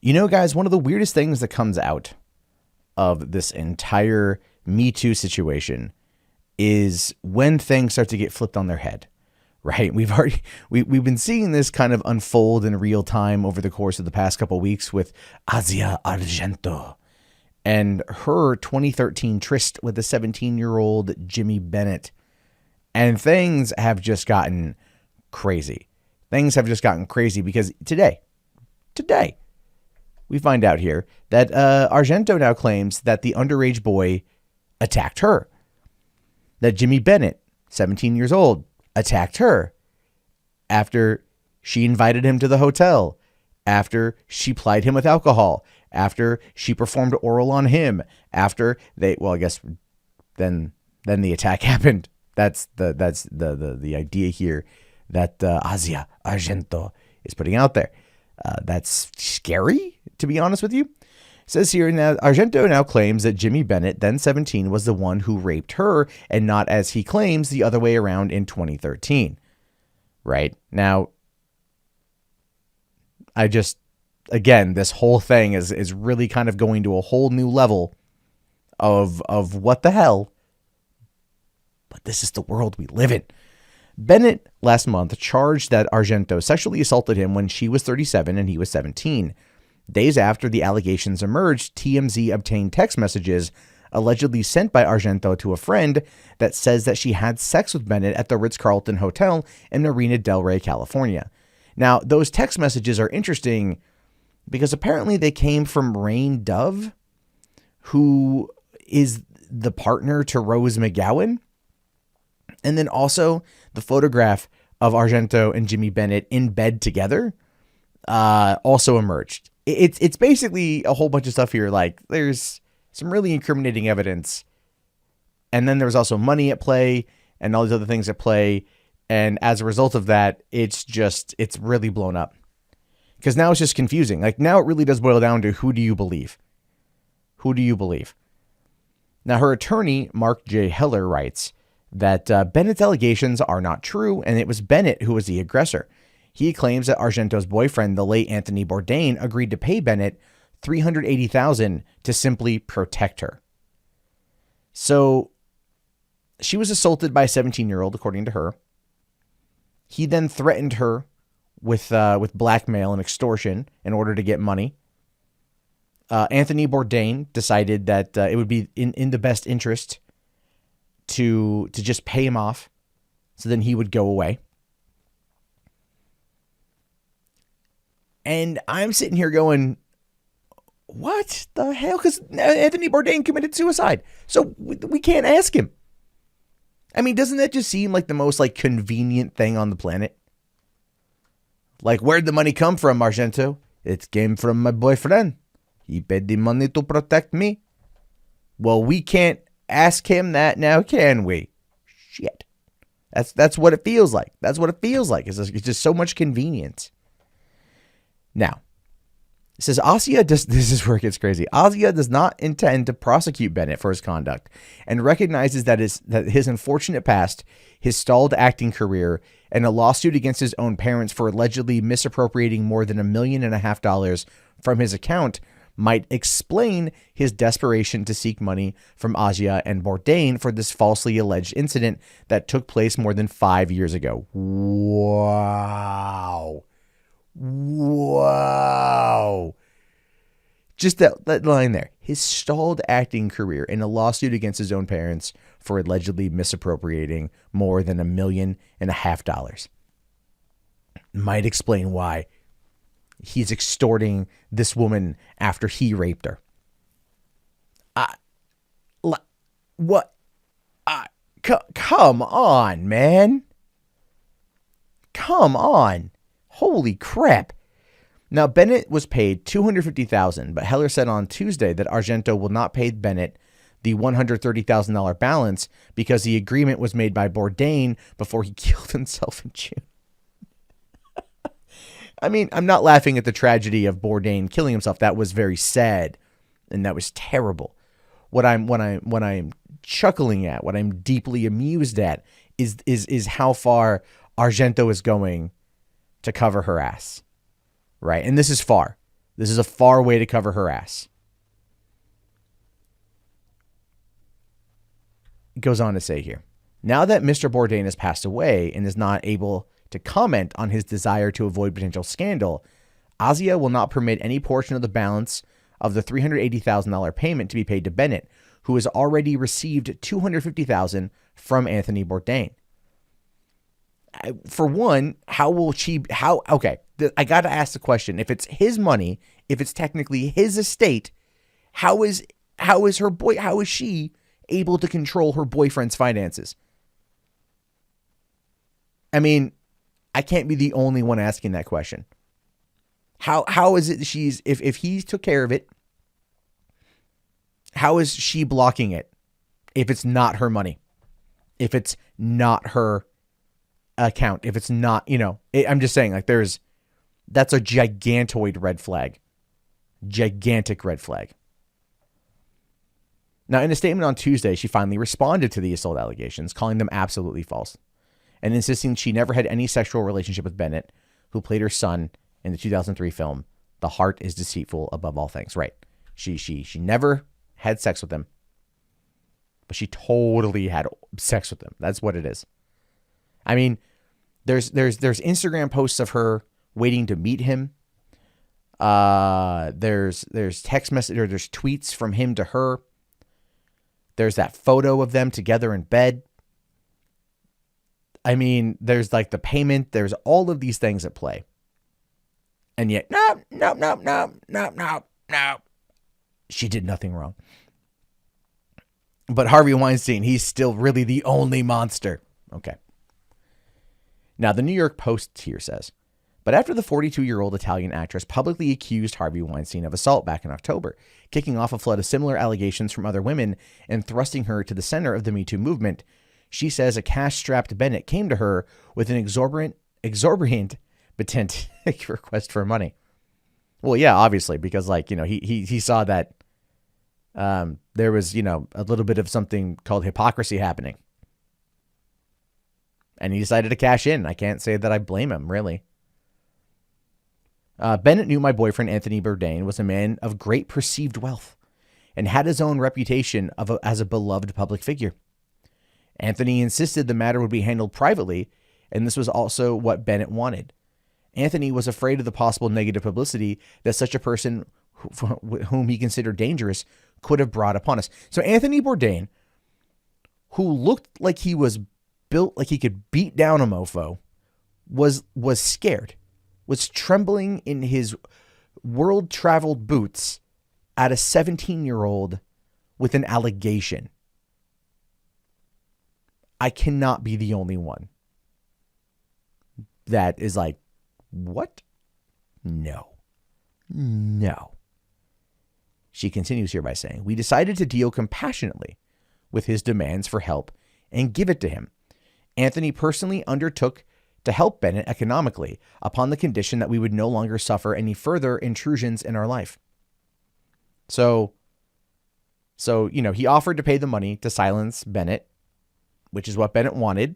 Guys, one of the weirdest things that comes out of this entire Me Too situation is when things start to get flipped on their head, right? We've been seeing this kind of unfold in real time over the course of the past couple of weeks with Asia Argento and her 2013 tryst with the 17-year-old Jimmy Bennett. And things have just gotten crazy. Things have just gotten crazy because today, we find out here that Argento now claims that the underage boy attacked her. That Jimmy Bennett, 17 years old, attacked her after she invited him to the hotel, after she plied him with alcohol, after she performed oral on him, after I guess then the attack happened. That's the idea here that Asia Argento is putting out there. That's scary, to be honest with you. It says here now, Argento now claims that Jimmy Bennett, then 17, was the one who raped her and not, as he claims, the other way around in 2013. Right? Now, again, this whole thing is really kind of going to a whole new level of what the hell. But this is the world we live in. Bennett last month charged that Argento sexually assaulted him when she was 37 and he was 17. Days after the allegations emerged, TMZ obtained text messages allegedly sent by Argento to a friend that says that she had sex with Bennett at the Ritz-Carlton Hotel in Marina Del Rey, California. Now, those text messages are interesting because apparently they came from Rain Dove, who is the partner to Rose McGowan. And then also the photograph of Argento and Jimmy Bennett in bed together also emerged. It's basically a whole bunch of stuff here. Like, there's some really incriminating evidence. And then there was also money at play and all these other things at play. And as a result of that, it's really blown up. Because now it's just confusing. Like, now it really does boil down to who do you believe? Who do you believe? Now, her attorney, Mark J. Heller, writes that Bennett's allegations are not true, and it was Bennett who was the aggressor. He claims that Argento's boyfriend, the late Anthony Bourdain, agreed to pay Bennett $380,000 to simply protect her. So she was assaulted by a 17-year-old, according to her. He then threatened her with blackmail and extortion in order to get money. Anthony Bourdain decided that it would be in the best interest to just pay him off, so then he would go away. And I'm sitting here going, what the hell? Because Anthony Bourdain committed suicide, so we can't ask him. I mean, doesn't that just seem like the most convenient thing on the planet? Like, where'd the money come from, Argento? It came from my boyfriend. He paid the money to protect me. Well, we can't ask him that now, can we? Shit. That's what it feels like. That's what it feels like. It's just so much convenience. Now, it says this is where it gets crazy. Asia does not intend to prosecute Bennett for his conduct and recognizes that his unfortunate past, his stalled acting career, and a lawsuit against his own parents for allegedly misappropriating more than $1.5 million from his account might explain his desperation to seek money from Asia and Bourdain for this falsely alleged incident that took place more than 5 years ago. Wow. Just that line there. His stalled acting career in a lawsuit against his own parents for allegedly misappropriating more than $1.5 million might explain why he's extorting this woman after he raped her. What? Come on, man. Come on. Holy crap. Now, Bennett was paid $250,000, but Heller said on Tuesday that Argento will not pay Bennett the $130,000 balance because the agreement was made by Bourdain before he killed himself in June. I mean, I'm not laughing at the tragedy of Bourdain killing himself. That was very sad, and that was terrible. What I'm chuckling at, what I'm deeply amused at, is how far Argento is going to cover her ass, right? And this is far. This is a far way to cover her ass. It goes on to say here, now that Mr. Bourdain has passed away and is not able to comment on his desire to avoid potential scandal, Asia will not permit any portion of the balance of the $380,000 payment to be paid to Bennett, who has already received $250,000 from Anthony Bourdain. For one, how will she, okay, I got to ask the question. If it's his money, if it's technically his estate, how is she able to control her boyfriend's finances? I mean, I can't be the only one asking that question. How is it if he took care of it, how is she blocking it if it's not her money? If it's not her account, if it's not, I'm just saying, like, that's a gigantoid red flag. Gigantic red flag. Now, in a statement on Tuesday, she finally responded to the assault allegations, calling them absolutely false, and insisting she never had any sexual relationship with Bennett, who played her son in the 2003 film, The Heart is Deceitful Above All Things. Right. She never had sex with him, but she totally had sex with him. That's what it is. I mean, there's Instagram posts of her waiting to meet him. There's text message, or there's tweets from him to her. There's that photo of them together in bed. I mean, there's like the payment. There's all of these things at play. And yet, no. She did nothing wrong. But Harvey Weinstein, he's still really the only monster. Okay. Now, the New York Post here says, but after the 42-year-old Italian actress publicly accused Harvey Weinstein of assault back in October, kicking off a flood of similar allegations from other women and thrusting her to the center of the Me Too movement, she says a cash-strapped Bennett came to her with an exorbitant request for money. Well, yeah, obviously, because he saw that there was, a little bit of something called hypocrisy happening. And he decided to cash in. I can't say that I blame him, really. Bennett knew my boyfriend, Anthony Bourdain, was a man of great perceived wealth and had his own reputation as a beloved public figure. Anthony insisted the matter would be handled privately, and this was also what Bennett wanted. Anthony was afraid of the possible negative publicity that such a person whom he considered dangerous could have brought upon us. So Anthony Bourdain, who looked like he was built like he could beat down a mofo, was scared, was trembling in his world-traveled boots at a 17-year-old with an allegation. I cannot be the only one that is like, what? No. She continues here by saying, we decided to deal compassionately with his demands for help and give it to him. Anthony personally undertook to help Bennett economically upon the condition that we would no longer suffer any further intrusions in our life. So, he offered to pay the money to silence Bennett, which is what Bennett wanted.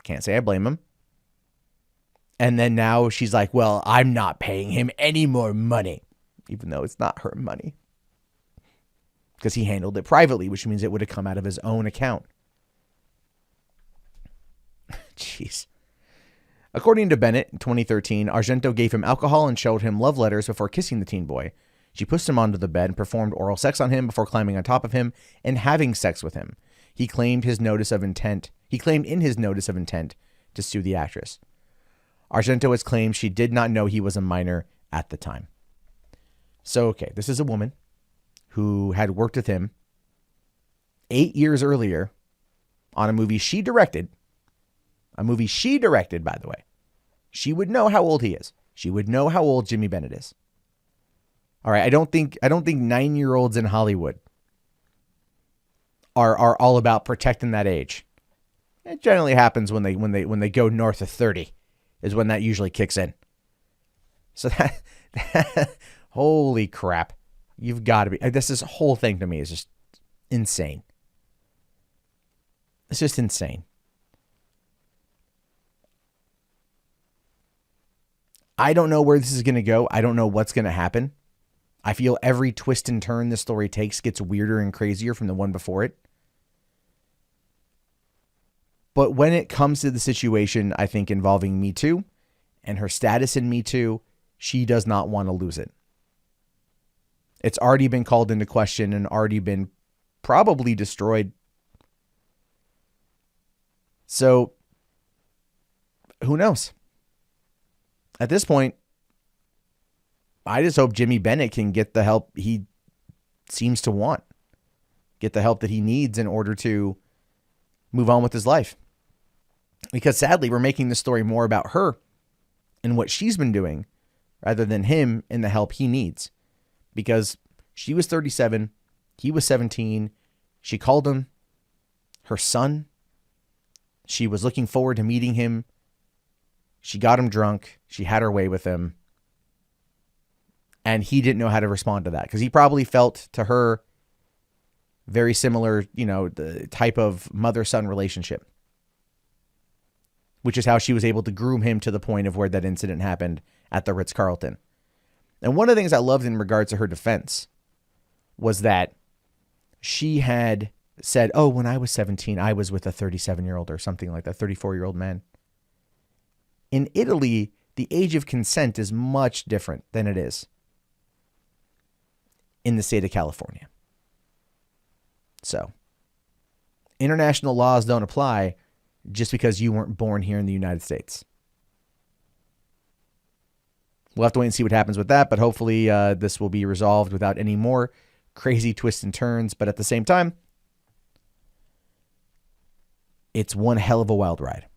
Can't say I blame him. And then now she's like, well, I'm not paying him any more money, even though it's not her money, because he handled it privately, which means it would have come out of his own account. Jeez. According to Bennett, in 2013, Argento gave him alcohol and showed him love letters before kissing the teen boy. She pushed him onto the bed and performed oral sex on him before climbing on top of him and having sex with him. He claimed in his notice of intent to sue the actress. Argento has claimed she did not know he was a minor at the time. So, okay, this is a woman who had worked with him 8 years earlier on a movie she directed. A movie she directed, by the way. She would know how old he is. She would know how old Jimmy Bennett is. All right, I don't think 9-year-olds in Hollywood are all about protecting that age. It generally happens when they go north of 30 is when that usually kicks in. So that holy crap. You've got to be, this whole thing to me is just insane. It's just insane. I don't know where this is going to go. I don't know what's going to happen. I feel every twist and turn this story takes gets weirder and crazier from the one before it. But when it comes to the situation, I think involving Me Too and her status in Me Too, she does not want to lose it. It's already been called into question and already been probably destroyed. So, who knows? At this point, I just hope Jimmy Bennett can get the help he seems to want. Get the help that he needs in order to move on with his life. Because sadly, we're making this story more about her and what she's been doing rather than him and the help he needs. Because she was 37, he was 17, she called him her son. She was looking forward to meeting him. She got him drunk. She had her way with him. And he didn't know how to respond to that because he probably felt to her very similar, the type of mother-son relationship, which is how she was able to groom him to the point of where that incident happened at the Ritz-Carlton. And one of the things I loved in regards to her defense was that she had said, oh, when I was 17, I was with a 37-year-old or something like that, 34-year-old man. In Italy, the age of consent is much different than it is in the state of California. So, international laws don't apply just because you weren't born here in the United States. We'll have to wait and see what happens with that, but hopefully this will be resolved without any more crazy twists and turns. But at the same time, it's one hell of a wild ride.